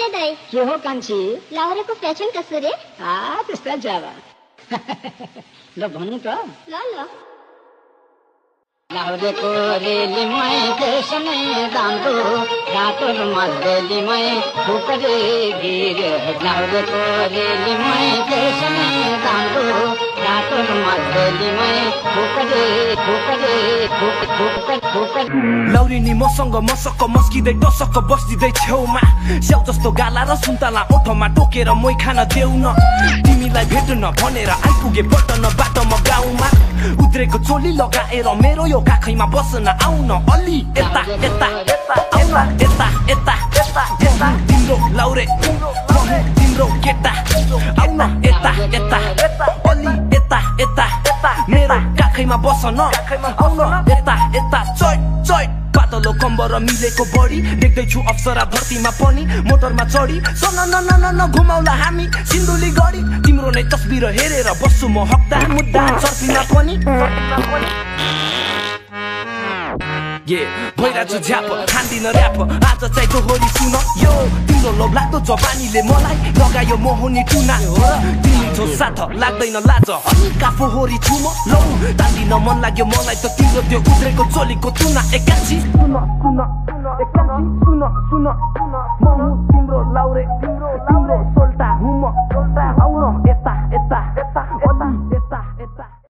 रे दाइ के हो कान्छी लाउरेको फ्यासन कसो रे त्यस्तै जाब ल भन्नु त ल ल लाउरेको रेलीमै फेसनै दाम्रो रातो रुमाल रेलीमै फुकरे गिरे लाउरेको रेलीमै फेसनै दाम्रो रातो रुमाल रेलीमै फुकरे फुकरे फुकरे लौरिनी मसँग मसक्क मस्किँदै टसक्क बस्दिँदै छेउमा स्याउ जस्तो गाला र सुन्तला ओठमा टोकेर मोइ खान देऊ न तिमीलाई भेट्न भनेर आइपुगे पल्टन बाटोमा गाउँमा उद्रेको चोली लगाएर मेरो यो काखैमा बस्न आउन अलि यता यता यता यता यता यता तिम्रो लाउरे तिम्रो केटा आउन यता यता अलि यता यता मेरो काखैमा बस्न आउन यता यता चोइ चोइ पातलो कम्बर मिलेको बढी देख्दैछु अप्सरा धरतीमा पनि मोटरमा चढी सन न घुमाउला हामी सिन्धुली गढी तिम्रो नै तस्बिर हेरेर बस्छु म हप्ता मुद्दा सर्फिना पनि भइरहेछु झ्याप खान्दिन ऱ्याप आज चाहिँ दोहोरी सुन यो तिम्रो लोभलाग्दो जवानीले मलाई लगायो मोहनी टुना तिमी छौ साथ लाग्दैन लाज हल्का फोहोरी छु म लौ तान्दिन मन लाग्यो मलाई त तिम्रो त्यो उद्रेको चोलीको तुना एकाची सुन